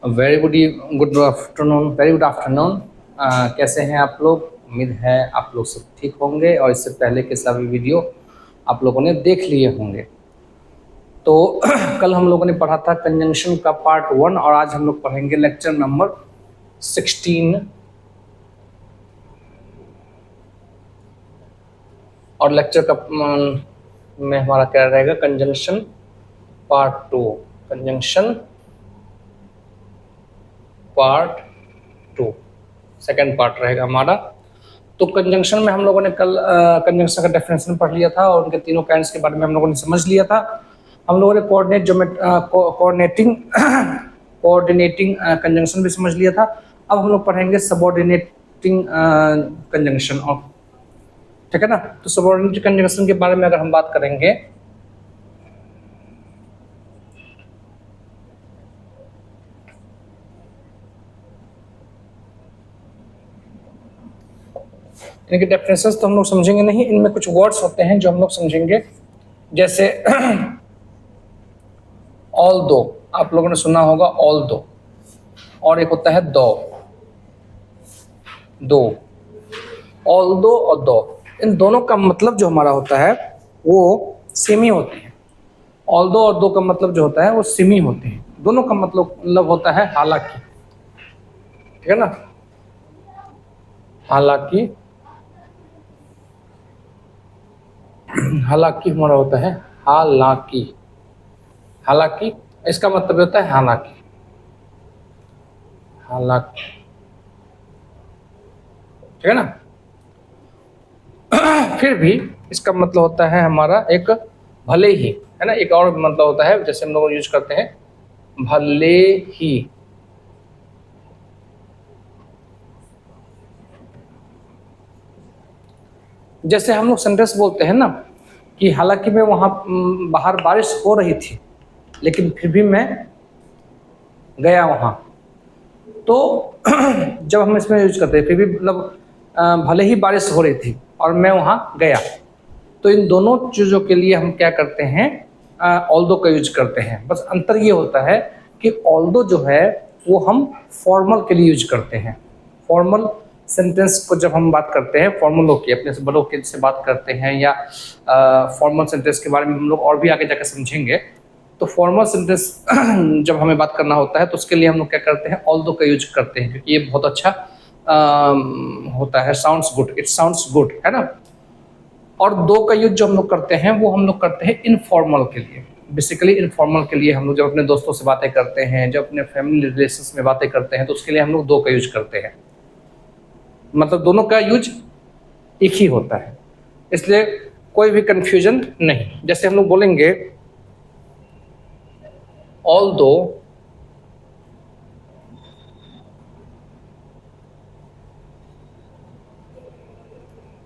Good afternoon, very good afternoon. कैसे हैं आप लोग? उम्मीद है आप लोग सब ठीक होंगे और इससे पहले के सभी वीडियो आप लोगों ने देख लिए होंगे। तो कल हम लोगों ने पढ़ा था कंजंक्शन का पार्ट 1 और आज हम लोग पढ़ेंगे लेक्चर नंबर 16 और लेक्चर का में हमारा क्या रहेगा, conjunction part 2। Conjunction part 2 second part रहेगा हमारा। तो कंजंक्शन में हम लोगों ने कल कंजंक्शन का डेफिनेशन पढ़ लिया था और उनके तीनों काइंड्स के बारे में हम लोगों ने समझ लिया था। हम लोगों ने कोऑर्डिनेटिंग कंजंक्शन भी समझ लिया था। अब हम लोग पढ़ेंगे सबऑर्डिनेटिंग कंजंक्शन। और ठीक है ना, तो सबऑर्डिनेटिंग कंजंक्शन के बारे में अगर हम बात करेंगे इनके डेफिनेशंस तो हम लोग समझेंगे नहीं, इनमें कुछ वर्ड्स होते हैं जो हम लोग समझेंगे। जैसे ऑल दो, आप लोगों ने सुना होगा ऑल दो, और एक होता है दो। ऑल दो और दो, इन दोनों का मतलब जो हमारा होता है वो सेम ही होते हैं। ऑल दो और दो का मतलब जो होता है वो सेम ही होते हैं। दोनों का मतलब होता है हालांकि, ठीक है ना। हालांकि हालांकि हमारा होता है हालांकि। हालांकि इसका मतलब होता है हालांकि। हालांकि, ठीक है ना। फिर भी इसका मतलब होता है हमारा एक भले ही, है ना। एक और मतलब होता है, जैसे हम लोग यूज करते हैं भले ही। जैसे हम लोग सेंटेंस बोलते हैं ना कि हालांकि मैं वहां बाहर बारिश हो रही थी लेकिन फिर भी मैं गया वहां। तो जब हम इसमें यूज करते हैं फिर भी मतलब भले ही बारिश हो रही थी और मैं वहां गया, तो इन दोनों चीज़ों के लिए हम क्या करते हैं, ऑल्दो का यूज करते हैं। बस अंतर ये होता है कि ऑल्दो जो है वो हम फॉर्मल के लिए यूज करते हैं। फॉर्मल सेंटेंस को जब हम बात करते हैं, फॉर्मलों की, अपने से बड़ों के से बात करते हैं, या फॉर्मल सेंटेंस के बारे में हम लोग और भी आगे जाकर समझेंगे। तो फॉर्मल सेंटेंस जब हमें बात करना होता है तो उसके लिए हम लोग क्या करते हैं, ऑल्दो का यूज करते हैं, क्योंकि ये बहुत अच्छा होता है, sounds good, it sounds good, है ना। और दो का यूज जो हम लोग करते हैं वो हम लोग करते हैं इनफॉर्मल के लिए। बेसिकली इनफॉर्मल के लिए हम लोग जब अपने दोस्तों से बातें करते हैं, जब अपने फैमिली रिलेशंस में बातें करते हैं, तो उसके लिए हम लोग दो का यूज करते हैं। मतलब दोनों का यूज एक ही होता है, इसलिए कोई भी कंफ्यूजन नहीं। जैसे हम लोग बोलेंगे ऑल दो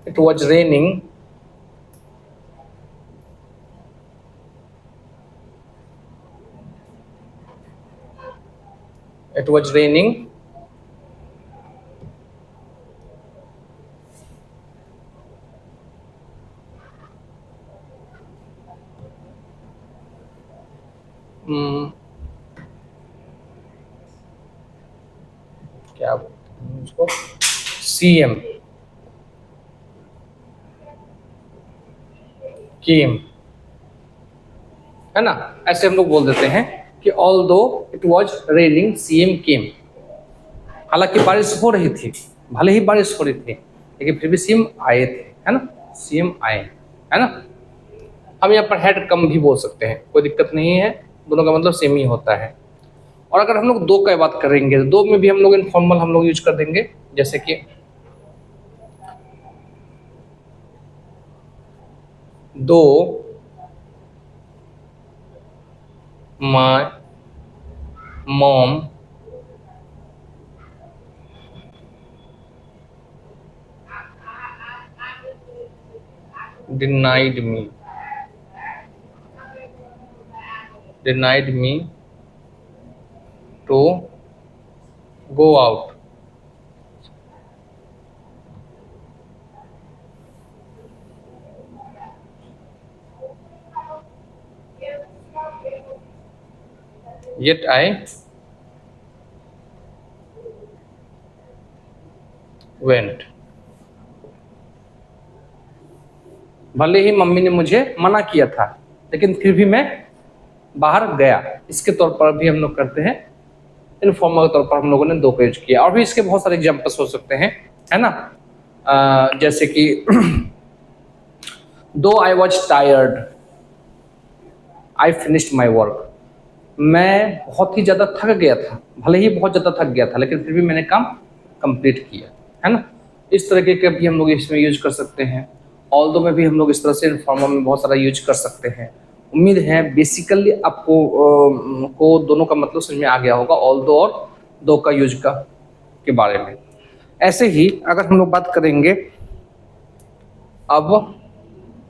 it was raining it was raining क्या बोलते हैं उसको, सीएम केम, है ना। ऐसे हम लोग बोल देते हैं कि ऑल दो इट वॉज रेनिंग सीएम केम। हालांकि बारिश हो रही थी, भले ही बारिश हो रही थी, लेकिन फिर भी सीएम आए थे, है ना। सीएम आए, है ना। हम यहाँ पर हेड कम भी बोल सकते हैं, कोई दिक्कत नहीं है, दोनों का मतलब सेम ही होता है। और अगर हम लोग दो का बात करेंगे तो दो में भी हम लोग इनफॉर्मल हम लोग यूज कर देंगे। जैसे कि दो my mom denied me to go out. Yet I went. भले ही मम्मी ने मुझे मना किया था लेकिन फिर भी मैं बाहर गया। इसके तौर पर भी हम लोग करते हैं, इनफॉर्मल के तौर पर हम लोगों ने दो का यूज किया। और भी इसके बहुत सारे एग्जाम्पल्स हो सकते हैं, है ना। जैसे कि दो I was tired I finished my work. मैं बहुत ही ज़्यादा थक गया था, भले ही बहुत ज़्यादा थक गया था लेकिन फिर भी मैंने काम कंप्लीट किया, है ना। इस तरह के भी हम लोग इसमें यूज कर सकते हैं। ऑल्दो में भी हम लोग इस तरह से इनफॉर्मल में बहुत सारा यूज कर सकते हैं। उम्मीद है बेसिकली आपको को दोनों का मतलब समझ में आ गया होगा, ऑल्दो और दो का यूज का के बारे में। ऐसे ही अगर हम लोग बात करेंगे अब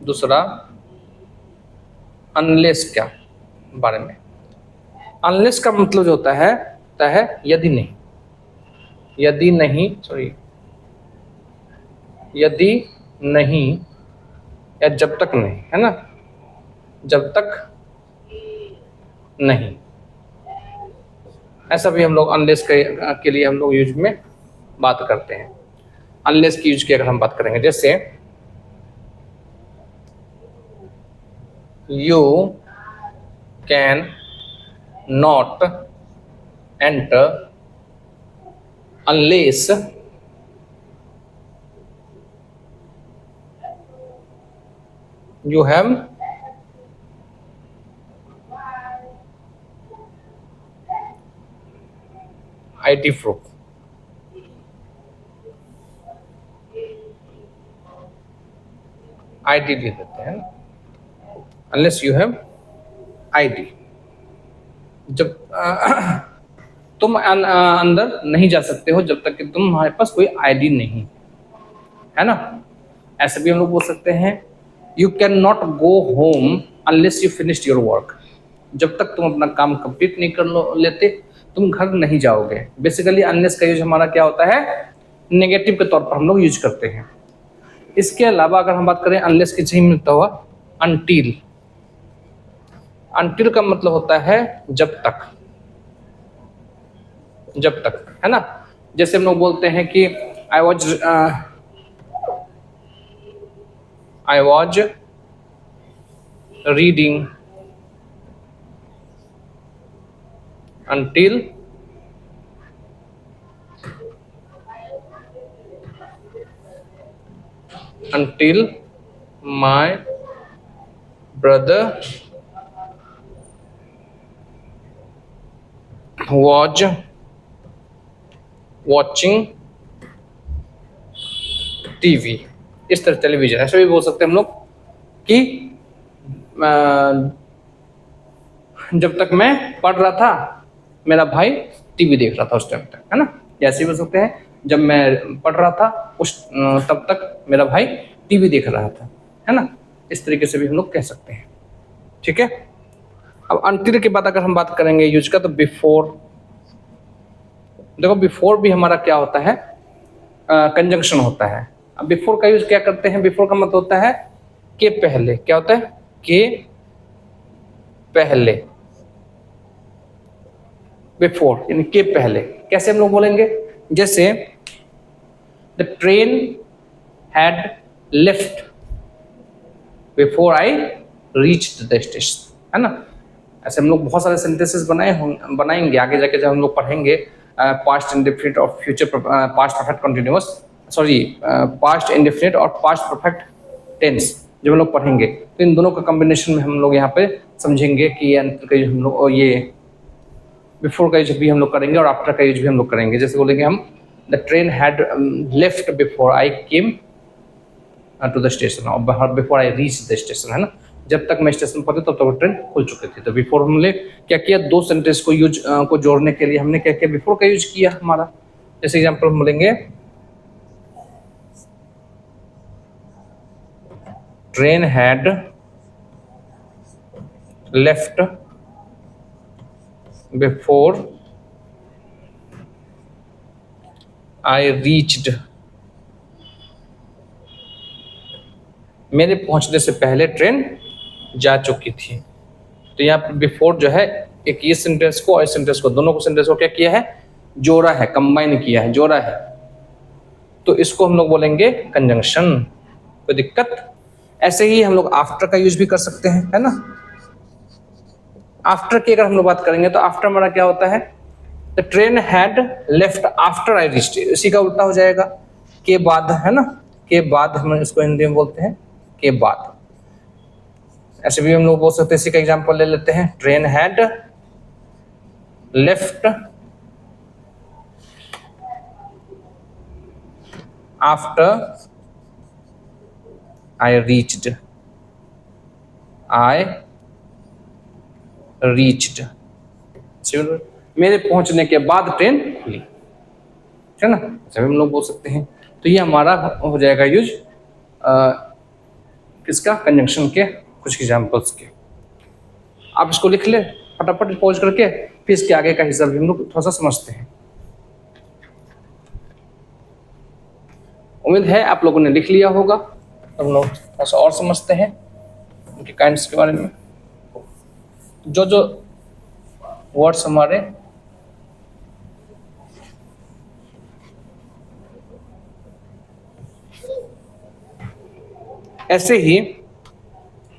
दूसरा अनलेस क्या बारे में। अनलेस का मतलब जो होता है यदि नहीं, यदि नहीं, सॉरी, यदि नहीं या जब तक नहीं, है ना, जब तक नहीं। ऐसा भी हम लोग अनलेस के लिए हम लोग यूज में बात करते हैं। अनलेस की यूज की अगर हम बात करेंगे, जैसे you can not enter unless you have ID proof। ID दे देते हैं, unless you have ID। जब तुम अंदर नहीं जा सकते हो जब तक कि तुम्हारे पास कोई ID नहीं, है ना। ऐसे भी हम लोग बोल सकते हैं you can not go home unless you finished your work. जब तक तुम अपना काम कंप्लीट नहीं कर लेते तुम घर नहीं जाओगे। बेसिकली अनलेस का यूज हमारा क्या होता है, नेगेटिव के तौर पर हम लोग यूज करते हैं। इसके अलावा अगर हम बात करें अनलेस के सही मिलता हुआ अनटिल। अनटिल का मतलब होता है जब तक, जब तक, है ना। जैसे हम लोग बोलते हैं कि I was reading until my brother was watching TV। इस तरह टेलीविजन, ऐसे भी बोल सकते हैं हम लोग कि जब तक मैं पढ़ रहा था मेरा भाई टीवी देख रहा था उस टाइम तक, है ना। ऐसे भी बोल सकते हैं जब मैं पढ़ रहा था तब तक मेरा भाई टीवी देख रहा था, है ना। इस तरीके से भी हम लोग कह सकते हैं, ठीक है। अब अनटिल के बाद अगर हम बात करेंगे यूज का, तो बिफोर। देखो बिफोर भी हमारा क्या होता है, कंजंक्शन होता है। अब बिफोर का यूज क्या करते हैं, बिफोर का मतलब होता है के पहले। क्या होता है, के पहले, बिफोर यानी के पहले। कैसे हम लोग बोलेंगे, जैसे the train had left before I reached the station, है ना। ऐसे हम लोग बहुत सारे सेंटेंसेस बनाएंगे आगे जाके जब हम लोग पढ़ेंगे पास्ट इंडेफिनिट और future past perfect continuous, sorry past indefinite और पास्ट परफेक्ट टेंस जब हम लोग पढ़ेंगे तो इन दोनों का कॉम्बिनेशन में हम लोग यहाँ पे समझेंगे कि हम लोग ये बिफोर का यूज भी हम लोग करेंगे और आफ्टर का यूज भी हम लोग करेंगे। जैसे बोलेंगे हम the train had left before I came to the station और before I reach the station, है ना। जब तक मैं स्टेशन पहुंचे तब तक ट्रेन खुल चुकी थी। तो बिफोर हमने क्या किया, दो सेंटेंस को जोड़ने के लिए हमने क्या किया, बिफोर का यूज किया हमारा। जैसे एग्जाम्पल हम बोलेंगे train had left before I reached. मेरे पहुंचने से पहले ट्रेन जा चुकी थी। तो यहाँ पर बिफोर जो है एक ये सेंटेंस को और इस सेंटेंस को, दोनों को सेंटेंस को क्या किया है, जोड़ा है, कंबाइन किया है, जोड़ा है। तो इसको हम लोग बोलेंगे कंजंक्शन। कोई दिक्कत? ऐसे ही हम लोग आफ्टर का यूज भी कर सकते हैं, है ना। आफ्टर की अगर हम लोग बात करेंगे तो आफ्टर हमारा क्या होता है, the train had left after I reached, इसी का उल्टा हो जाएगा, के बाद, है ना। के बाद हम इसको हिंदी में बोलते हैं के बाद। ऐसे भी हम लोग बोल सकते हैं, इसी का एग्जांपल ले लेते हैं, train had left after I reached, I reached, मेरे पहुंचने के बाद ट्रेन खुली, है ना। ऐसे भी हम लोग बोल सकते हैं। तो ये हमारा हो जाएगा यूज किसका, कंजंक्शन के कुछ एग्जांपल्स के। आप इसको लिख ले फटाफट पॉज करके, फिर इसके आगे का हिस्सा भी हम लोग थोड़ा सा समझते हैं। उम्मीद है आप लोगों ने लिख लिया होगा। हम लोग थोड़ा सा और समझते हैं उनके काइंड्स के बारे में। जो जो वर्ड्स हमारे ऐसे ही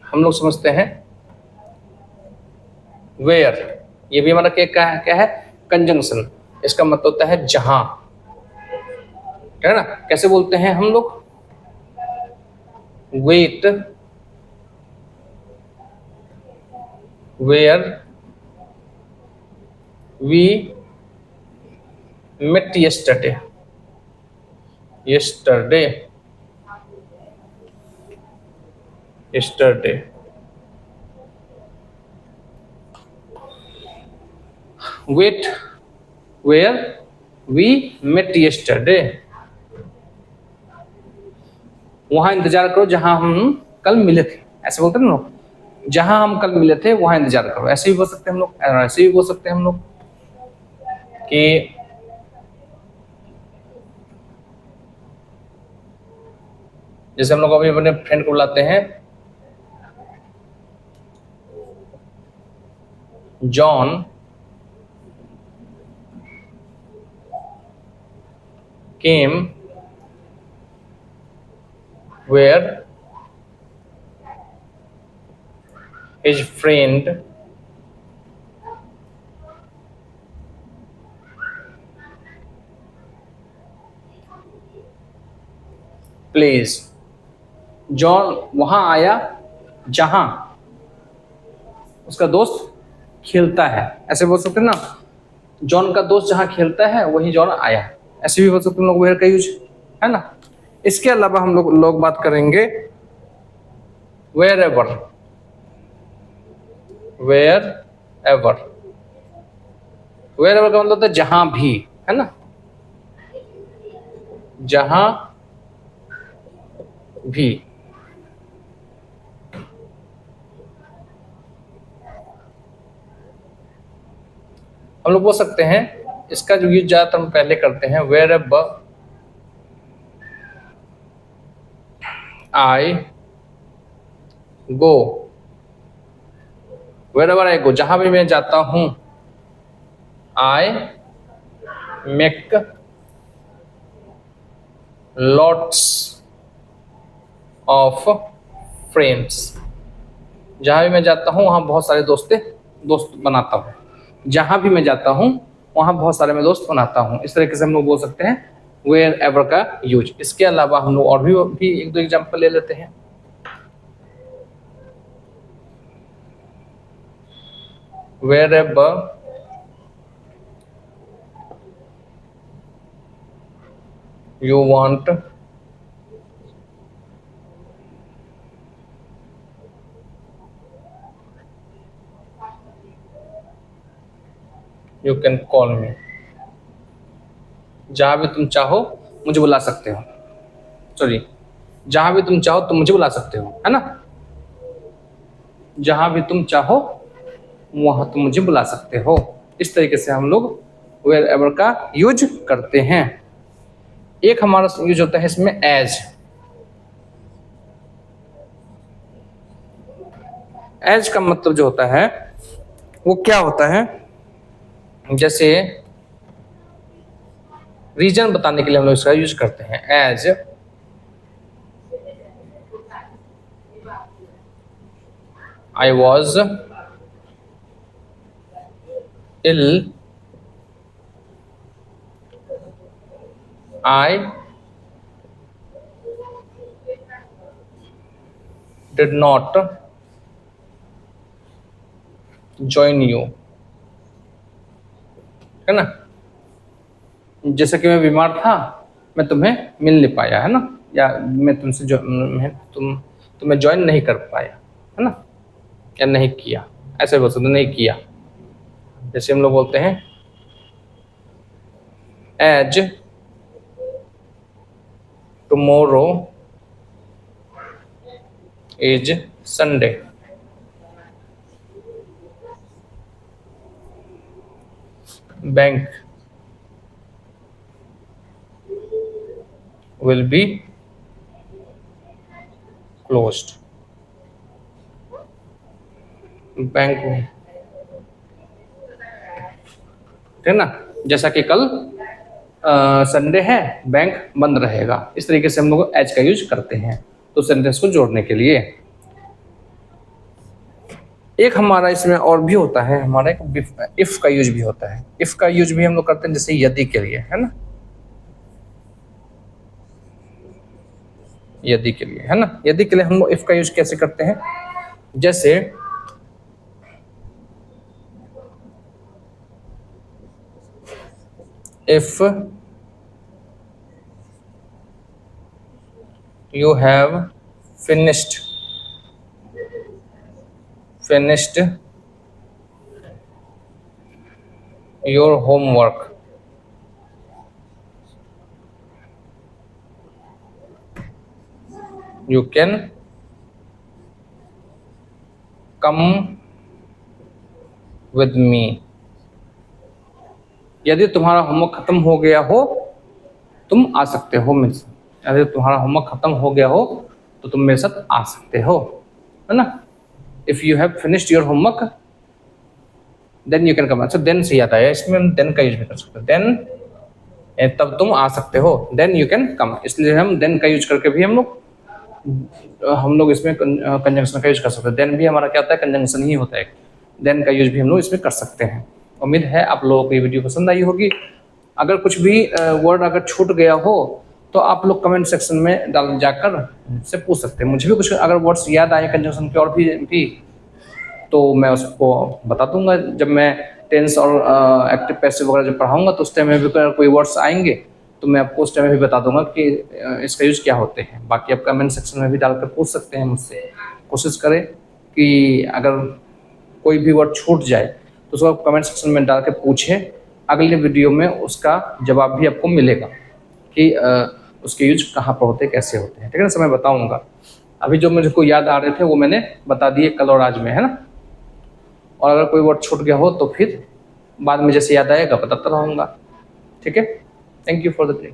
हम लोग समझते हैं वेयर, ये भी हमारा क्या है, कंजंक्शन। इसका मतलब होता है जहां, है ना। कैसे बोलते हैं हम लोग, wait where we met yesterday, wait where we met yesterday, वहां इंतजार करो जहां हम कल मिले थे। ऐसे बोलते हैं ना लोग, जहां हम कल मिले थे वहां इंतजार करो। ऐसे भी बोल सकते हैं हम लोग, ऐसे भी बोल सकते हैं हम लोग कि जैसे हम लोग अभी अपने फ्रेंड को बुलाते हैं, John came where his friend plays. John वहां आया जहां उसका दोस्त खेलता है। ऐसे बोल सकते हैं ना, जॉन का दोस्त जहां खेलता है वही जॉन आया। ऐसे भी बोल सकते हैं लोग वेयर का यूज, है ना। इसके अलावा हम लोग बात करेंगे वेयर एवर, वेयर एवर का मतलब होता है जहां भी, है ना, जहां भी। हम लोग बोल सकते हैं, इसका जो यूज ज्यादातर हम पहले करते हैं, wherever I go, wherever I go, जहां भी मैं जाता हूं, I make lots of friends, जहां भी मैं जाता हूं वहां बहुत सारे दोस्त बनाता हूं। जहां भी मैं जाता हूं वहां बहुत सारे मैं दोस्त बनाता हूं। इस तरीके से हम लोग बोल सकते हैं वेयर एवर का यूज। इसके अलावा हम लोग और भी एक दो एग्जांपल ले लेते हैं। Wherever you want you can call me, जहां भी तुम चाहो मुझे बुला सकते हो। सॉरी, जहां भी तुम चाहो तुम मुझे बुला सकते हो, है ना। जहां भी तुम चाहो वहां तुम मुझे बुला सकते हो। इस तरीके से हम लोग वेयर एवर का यूज करते हैं। एक हमारा यूज होता है इसमें एज। एज का मतलब जो होता है वो क्या होता है, जैसे रीजन बताने के लिए हम लोग इसका यूज करते हैं। As I was ill, I did not join you, है ना। जैसे कि मैं बीमार था, मैं तुम्हें मिल नहीं पाया, है ना, या मैं तुमसे जो तुम्हें ज्वाइन नहीं कर पाया, है ना, या नहीं किया, ऐसे बोल सकते, नहीं किया। जैसे हम लोग बोलते हैं as tomorrow is Sunday, bank will be closed, bank, है ना। जैसा कि कल संडे है, बैंक बंद रहेगा। इस तरीके से हम लोग एज का यूज करते हैं तो सेंटेंस को जोड़ने के लिए। एक हमारा इसमें और भी होता है, हमारा एक इफ का यूज भी होता है। इफ का यूज भी हम लोग करते हैं जैसे यदि के लिए, है ना, यदि के लिए, है ना। यदि के लिए हम लोग इफ का यूज कैसे करते हैं, जैसे if you have finished your homework, you can come with me। यदि तुम्हारा होमवर्क खत्म हो गया हो, तुम आ सकते हो मेरे साथ। यदि तुम्हारा होमवर्क खत्म हो गया हो तो तुम मेरे साथ आ सकते हो, है ना। If you have finished your homework then you can come. अच्छा, देन से याद आया, इसमें हम देन का यूज भी कर सकते हैं। देन तब तुम आ सकते हो, देन यू कैन कम। इसलिए हम देन का यूज करके भी हम लोग इसमें कंजंक्शन का यूज कर सकते हैं। देन भी हमारा क्या होता है, कंजंक्शन ही होता है। देन का यूज भी हम लोग इसमें कर सकते हैं। उम्मीद है आप लोगों को ये वीडियो पसंद आई होगी। अगर कुछ भी वर्ड अगर छूट गया हो तो आप लोग कमेंट सेक्शन में जाकर मुझसे पूछ सकते हैं। मुझे भी कुछ अगर वर्ड्स याद आए कंजंक्शन के और भी तो मैं उसको बता दूंगा। जब मैं टेंस और एक्टिव पैसिव वगैरह जब पढ़ाऊंगा तो उस टाइम में भी अगर कोई वर्ड्स आएंगे तो मैं आपको उस टाइम में भी बता दूंगा कि इसका यूज क्या होते हैं। बाकी आप कमेंट सेक्शन में भी डालकर पूछ सकते हैं मुझसे। कोशिश करें कि अगर कोई भी वर्ड छूट जाए तो उसको आप कमेंट सेक्शन में डाल के पूछें। अगले वीडियो में उसका जवाब भी आपको मिलेगा कि उसके यूज कहाँ पर होते हैं, कैसे होते हैं, ठीक है ना। समय बताऊंगा। अभी जो मुझे को याद आ रहे थे वो मैंने बता दिए कल और आज में, है ना। और अगर कोई वर्ड छूट गया हो तो फिर बाद में जैसे याद आएगा बताता रहूँगा, ठीक है। Thank you for the play.